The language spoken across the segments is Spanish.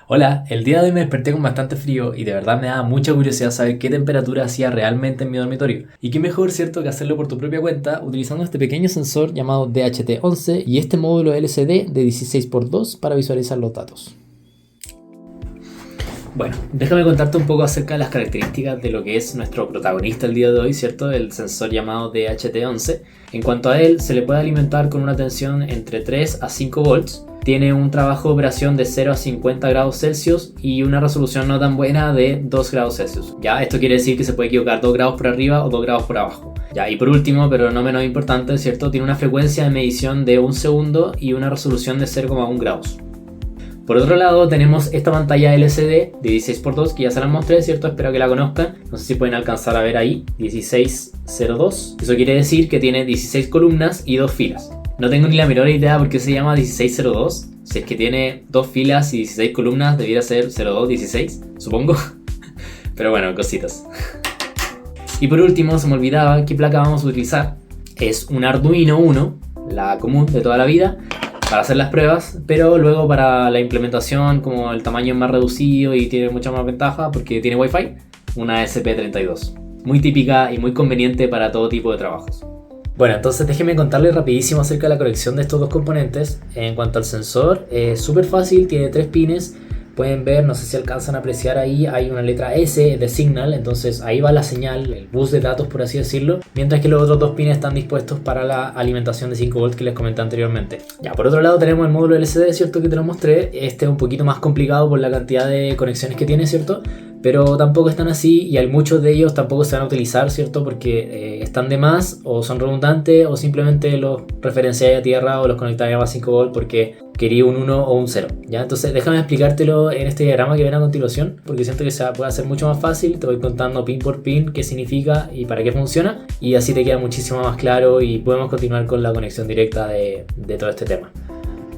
Hola, el día de hoy me desperté con bastante frío y de verdad me da mucha curiosidad saber qué temperatura hacía realmente en mi dormitorio. Y qué mejor, cierto, que hacerlo por tu propia cuenta utilizando este pequeño sensor llamado DHT11 y este módulo LCD de 16x2 para visualizar los datos. Bueno, déjame contarte un poco acerca de las características de lo que es nuestro protagonista el día de hoy, ¿cierto? El sensor llamado DHT11. En cuanto a él, se le puede alimentar con una tensión entre 3 a 5 volts. Tiene un trabajo de operación de 0 a 50 grados Celsius y una resolución no tan buena de 2 grados Celsius. Ya, esto quiere decir que se puede equivocar 2 grados por arriba o 2 grados por abajo. Ya, y por último, pero no menos importante, ¿cierto? Tiene una frecuencia de medición de 1 segundo y una resolución de 0,1 grados. Por otro lado tenemos esta pantalla LCD de 16x2 que ya se la mostré, ¿cierto? Espero que la conozcan. No sé si pueden alcanzar a ver ahí, 1602. Eso quiere decir que tiene 16 columnas y 2 filas. No tengo ni la menor idea por qué se llama 1602. Si es que tiene 2 filas y 16 columnas, debiera ser 0216, supongo. Pero bueno, cositas. Y por último, se me olvidaba qué placa vamos a utilizar. Es un Arduino Uno, la común de toda la vida, para hacer las pruebas, pero luego para la implementación, como el tamaño es más reducido y tiene mucha más ventaja porque tiene Wi-Fi, una SP32. Muy típica y muy conveniente para todo tipo de trabajos. Bueno, entonces déjenme contarles rapidísimo acerca de la conexión de estos dos componentes. En cuanto al sensor, es súper fácil, tiene 3 pines. Pueden ver, no sé si alcanzan a apreciar ahí, hay una letra S de Signal, entonces ahí va la señal, el bus de datos por así decirlo, mientras que los otros 2 pines están dispuestos para la alimentación de 5 volts que les comenté anteriormente. Ya, por otro lado tenemos el módulo LCD, ¿cierto? Que te lo mostré. Este es un poquito más complicado por la cantidad de conexiones que tiene, ¿cierto? Pero tampoco están así y hay muchos de ellos tampoco se van a utilizar, ¿cierto? Porque están de más o son redundantes o simplemente los referenciáis a tierra o los conectáis a 5 volt porque quería un 1 o un 0, ¿ya? Entonces déjame explicártelo en este diagrama que ven a continuación porque siento que se puede hacer mucho más fácil. Te voy contando pin por pin qué significa y para qué funciona y así te queda muchísimo más claro y podemos continuar con la conexión directa de todo este tema.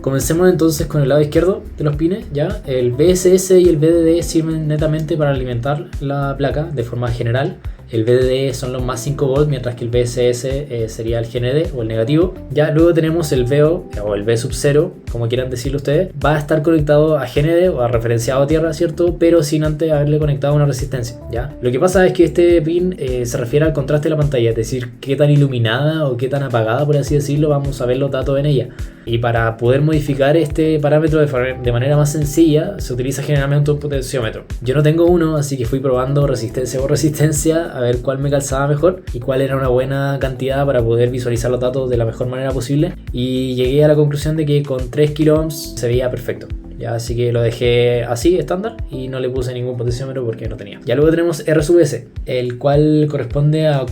Comencemos entonces con el lado izquierdo de los pines, ¿ya? El VSS y el VDD sirven netamente para alimentar la placa de forma general. El VDD son los más 5 volts, mientras que el VSS sería el GND o el negativo. Ya luego tenemos el VO o el V sub 0, como quieran decirlo ustedes. Va a estar conectado a GND o a referenciado a tierra, ¿cierto? Pero sin antes haberle conectado una resistencia, ¿ya? Lo que pasa es que este pin se refiere al contraste de la pantalla, es decir, qué tan iluminada o qué tan apagada, por así decirlo, vamos a ver los datos en ella. Y para poder modificar este parámetro de manera más sencilla, se utiliza generalmente un potenciómetro. Yo no tengo uno, así que fui probando resistencia por resistencia a ver cuál me calzaba mejor y cuál era una buena cantidad para poder visualizar los datos de la mejor manera posible. Y llegué a la conclusión de que con 3 kΩ se veía perfecto. Ya, así que lo dejé así, estándar, y no le puse ningún potenciómetro porque no tenía. Ya luego tenemos R sub S, el cual corresponde a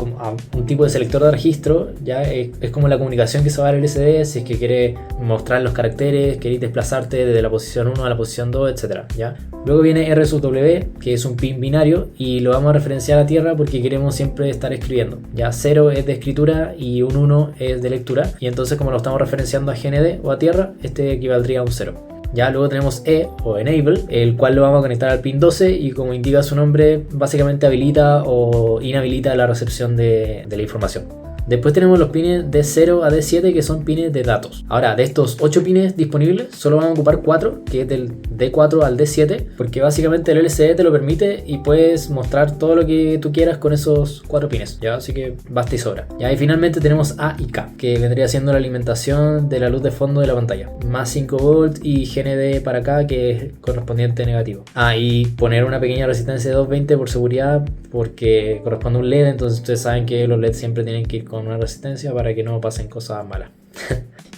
un tipo de selector de registro. Ya es como la comunicación que se va al LCD si es que quiere mostrar los caracteres, queréis desplazarte desde la posición 1 a la posición 2, etc. ¿Ya? Luego viene R sub W, que es un pin binario, y lo vamos a referenciar a tierra porque queremos siempre estar escribiendo. Ya 0 es de escritura y un 1 es de lectura, y entonces como lo estamos referenciando a GND o a tierra, este equivaldría a un 0. Ya luego tenemos E o Enable, el cual lo vamos a conectar al pin 12 y como indica su nombre, básicamente habilita o inhabilita la recepción de la información. Después tenemos los pines de 0 a D7 que son pines de datos. Ahora, de estos 8 pines disponibles, solo vamos a ocupar 4, que es del D4 al D7, porque básicamente el LCD te lo permite y puedes mostrar todo lo que tú quieras con esos 4 pines, ¿ya? Así que basta y sobra. ¿Ya? Y finalmente tenemos A y K, que vendría siendo la alimentación de la luz de fondo de la pantalla. Más 5 volts y GND para acá, que es correspondiente negativo. Y poner una pequeña resistencia de 220 por seguridad, porque corresponde a un LED, entonces ustedes saben que los LEDs siempre tienen que ir con una resistencia para que no pasen cosas malas.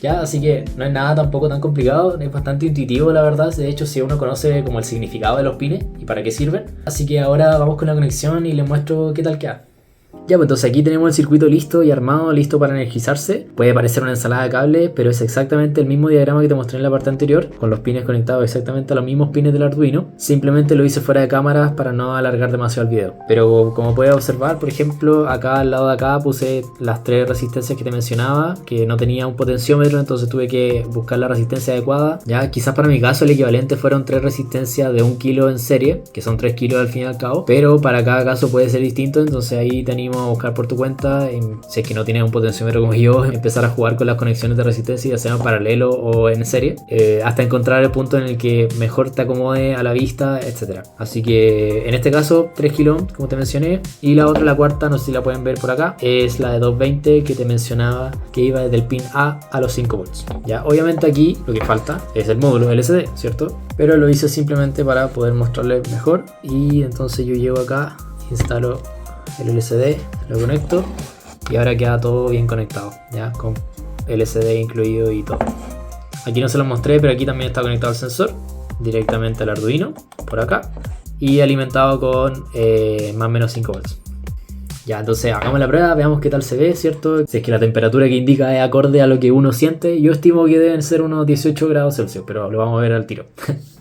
Ya, así que no es nada tampoco tan complicado, es bastante intuitivo la verdad. De hecho, si uno conoce como el significado de los pines y para qué sirven. Así que ahora vamos con la conexión y les muestro qué tal queda. Ya, pues entonces aquí tenemos el circuito listo y armado, listo para energizarse. Puede parecer una ensalada de cables, pero es exactamente el mismo diagrama que te mostré en la parte anterior, con los pines conectados exactamente a los mismos pines del Arduino. Simplemente lo hice fuera de cámaras para no alargar demasiado el video. Pero como puedes observar, por ejemplo, acá al lado de acá puse las 3 resistencias que te mencionaba, que no tenía un potenciómetro, entonces tuve que buscar la resistencia adecuada. Ya, quizás para mi caso el equivalente fueron 3 resistencias de 1 kilo en serie, que son 3 kilos al fin y al cabo, pero para cada caso puede ser distinto, entonces ahí tenemos mismo buscar por tu cuenta, si es que no tienes un potenciómetro como yo, empezar a jugar con las conexiones de resistencia, ya sea en paralelo o en serie, hasta encontrar el punto en el que mejor te acomode a la vista, etc. Así que en este caso 3 kilo como te mencioné, y la otra, la cuarta, no sé si la pueden ver por acá, es la de 220 que te mencionaba, que iba desde el pin A a los 5 volts. Ya, obviamente aquí lo que falta es el módulo LCD, ¿cierto? Pero lo hice simplemente para poder mostrarles mejor, y entonces yo llego acá, instalo el LCD, lo conecto y ahora queda todo bien conectado, ya, con LCD incluido y todo. Aquí no se lo mostré, pero aquí también está conectado el sensor directamente al Arduino, por acá, y alimentado con más o menos 5 volts. Ya, entonces hagamos la prueba, veamos qué tal se ve, ¿cierto? Si es que la temperatura que indica es acorde a lo que uno siente. Yo estimo que deben ser unos 18 grados Celsius, pero lo vamos a ver al tiro.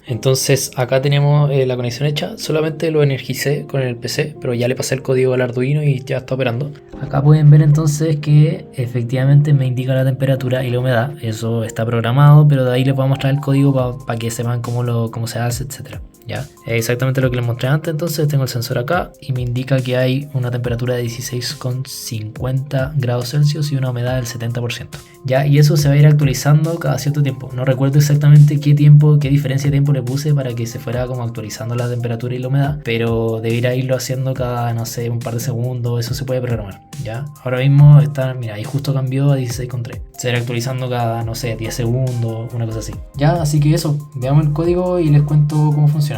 Entonces acá tenemos la conexión hecha, solamente lo energicé con el PC, pero ya le pasé el código al Arduino y ya está operando. Acá pueden ver entonces que efectivamente me indica la temperatura y la humedad, eso está programado, pero de ahí les voy a mostrar el código para que sepan cómo se hace, etc. ¿Ya? Es exactamente lo que les mostré antes. Entonces tengo el sensor acá y me indica que hay una temperatura de 16,50 grados Celsius y una humedad del 70%. ¿Ya? Y eso se va a ir actualizando cada cierto tiempo. No recuerdo exactamente qué diferencia de tiempo le puse para que se fuera como actualizando la temperatura y la humedad, pero debería irlo haciendo cada, no sé, un par de segundos. Eso se puede programar, ¿ya? Ahora mismo está, mira, ahí justo cambió a 16,3. Se irá actualizando cada, no sé, 10 segundos, una cosa así. Ya, así que eso, veamos el código y les cuento cómo funciona.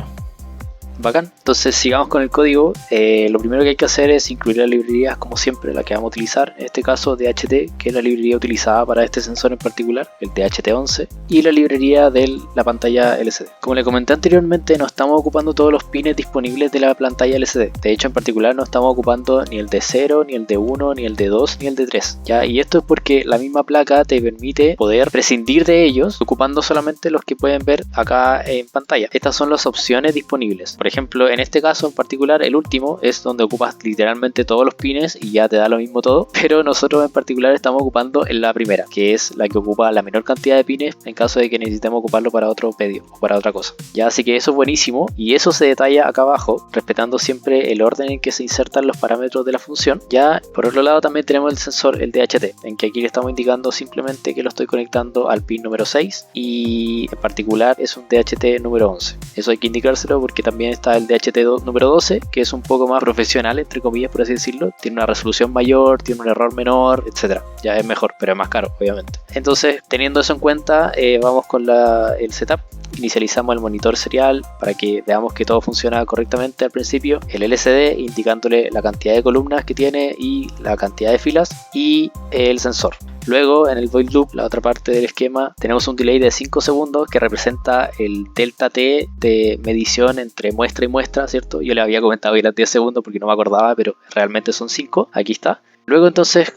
Bacán, entonces sigamos con el código. Lo primero que hay que hacer es incluir las librerías, como siempre, la que vamos a utilizar, en este caso DHT, que es la librería utilizada para este sensor en particular, el DHT11, y la librería de la pantalla LCD. Como le comenté anteriormente, no estamos ocupando todos los pines disponibles de la pantalla LCD. De hecho, en particular no estamos ocupando ni el de 0, ni el de 1, ni el de 2, ni el de 3, ¿ya? Y esto es porque la misma placa te permite poder prescindir de ellos, ocupando solamente los que pueden ver acá en pantalla. Estas son las opciones disponibles. Por ejemplo, en este caso en particular, el último es donde ocupas literalmente todos los pines y ya te da lo mismo todo, pero nosotros en particular estamos ocupando en la primera, que es la que ocupa la menor cantidad de pines en caso de que necesitemos ocuparlo para otro pedido o para otra cosa. Ya, así que eso es buenísimo, y eso se detalla acá abajo, respetando siempre el orden en que se insertan los parámetros de la función. Ya, por otro lado también tenemos el sensor, el DHT, en que aquí le estamos indicando simplemente que lo estoy conectando al pin número 6, y en particular es un DHT número 11. Eso hay que indicárselo porque también está el DHT número 12, que es un poco más profesional, entre comillas, por así decirlo. Tiene una resolución mayor, tiene un error menor, etc. Ya es mejor, pero es más caro, obviamente. Entonces, teniendo eso en cuenta, vamos con el setup. Inicializamos el monitor serial para que veamos que todo funciona correctamente al principio. El LCD indicándole la cantidad de columnas que tiene y la cantidad de filas, y el sensor. Luego, en el void loop, la otra parte del esquema, tenemos un delay de 5 segundos que representa el delta T de medición entre muestra y muestra, ¿cierto? Yo le había comentado que eran 10 segundos porque no me acordaba, pero realmente son 5. Aquí está. Luego entonces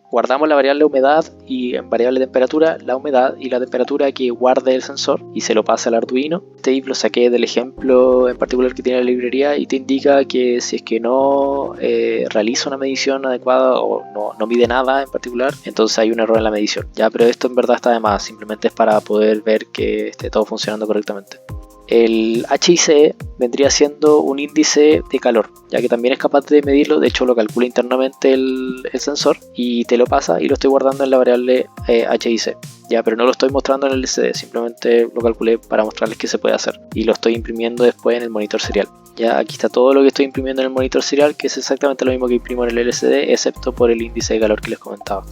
guardamos la variable humedad y en variable temperatura la humedad y la temperatura que guarde el sensor y se lo pasa al Arduino. Este IP lo saqué del ejemplo en particular que tiene la librería y te indica que si es que no realiza una medición adecuada o no mide nada en particular, entonces hay un error en la medición. Ya, pero esto en verdad está de más, simplemente es para poder ver que esté todo funcionando correctamente. El HIC vendría siendo un índice de calor, ya que también es capaz de medirlo. De hecho lo calcula internamente el sensor y te lo pasa, y lo estoy guardando en la variable HIC, ya, pero no lo estoy mostrando en el LCD, simplemente lo calculé para mostrarles qué se puede hacer, y lo estoy imprimiendo después en el monitor serial. Ya, aquí está todo lo que estoy imprimiendo en el monitor serial, que es exactamente lo mismo que imprimo en el LCD, excepto por el índice de calor que les comentaba.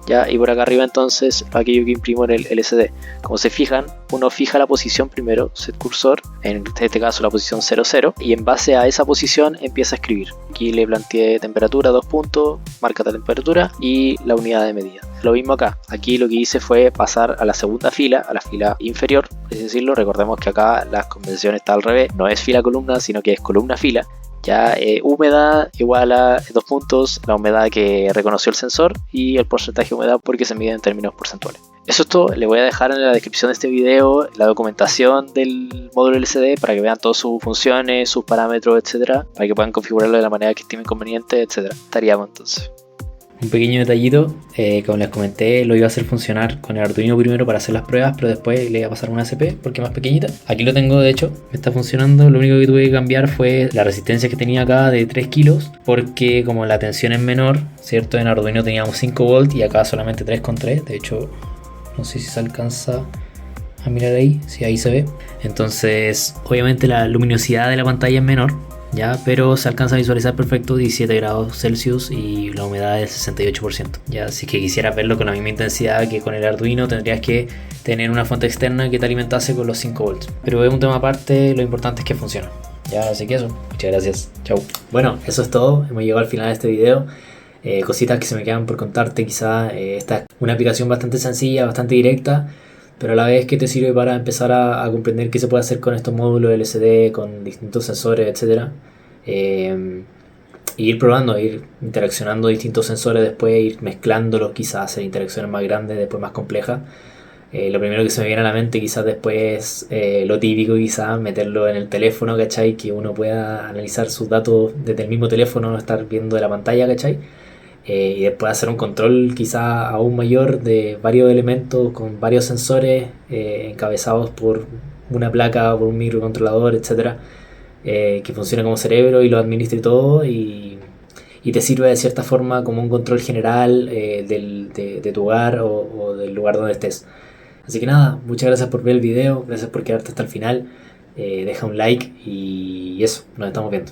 Ya, y por acá arriba entonces aquello que imprimo en el LCD. Como se fijan, uno fija la posición primero, set cursor, en este caso la posición 00, y en base a esa posición empieza a escribir. Aquí le planteé temperatura, 2 puntos, marca la temperatura y la unidad de medida. Lo mismo acá, aquí lo que hice fue pasar a la segunda fila, a la fila inferior, es decirlo. Recordemos que acá la convención está al revés, no es fila columna, sino que es columna fila. Ya, humedad igual a 2 puntos, la humedad que reconoció el sensor y el porcentaje de humedad porque se mide en términos porcentuales. Eso es todo. Les voy a dejar en la descripción de este video la documentación del módulo LCD para que vean todas sus funciones, sus parámetros, etcétera, para que puedan configurarlo de la manera que estimen conveniente, etcétera. Estaríamos entonces. Un pequeño detallito, como les comenté, lo iba a hacer funcionar con el Arduino primero para hacer las pruebas, pero después le iba a pasar una SP porque es más pequeñita. Aquí lo tengo, de hecho, me está funcionando. Lo único que tuve que cambiar fue la resistencia que tenía acá de 3 kilos, porque como la tensión es menor, ¿cierto? En Arduino teníamos 5 volts y acá solamente 3,3. De hecho, no sé si se alcanza a mirar ahí, si ahí se ve. Entonces, obviamente la luminosidad de la pantalla es menor, ya, pero se alcanza a visualizar perfecto 17 grados Celsius y la humedad es 68%. Ya, si que quisieras verlo con la misma intensidad que con el Arduino, tendrías que tener una fuente externa que te alimentase con los 5 volts. Pero es un tema aparte, lo importante es que funciona. Ya, así que eso. Muchas gracias. Chau. Bueno, eso es todo. Hemos llegado al final de este video. Cositas que se me quedan por contarte, quizá esta es una aplicación bastante sencilla, bastante directa, pero a la vez que te sirve para empezar a comprender qué se puede hacer con estos módulos LCD, con distintos sensores, etc. Ir probando, ir interaccionando distintos sensores, después ir mezclándolos, quizás hacer interacciones más grandes, después más complejas. Lo primero que se me viene a la mente quizás después lo típico, quizás meterlo en el teléfono, ¿cachai? Que uno pueda analizar sus datos desde el mismo teléfono, no estar viendo de la pantalla, ¿cachai? Y después hacer un control quizá aún mayor de varios elementos con varios sensores encabezados por una placa, por un microcontrolador, etcétera, que funcione como cerebro y lo administre todo y te sirve de cierta forma como un control general de tu hogar o del lugar donde estés. Así que nada, muchas gracias por ver el video, gracias por quedarte hasta el final, deja un like y eso, nos estamos viendo.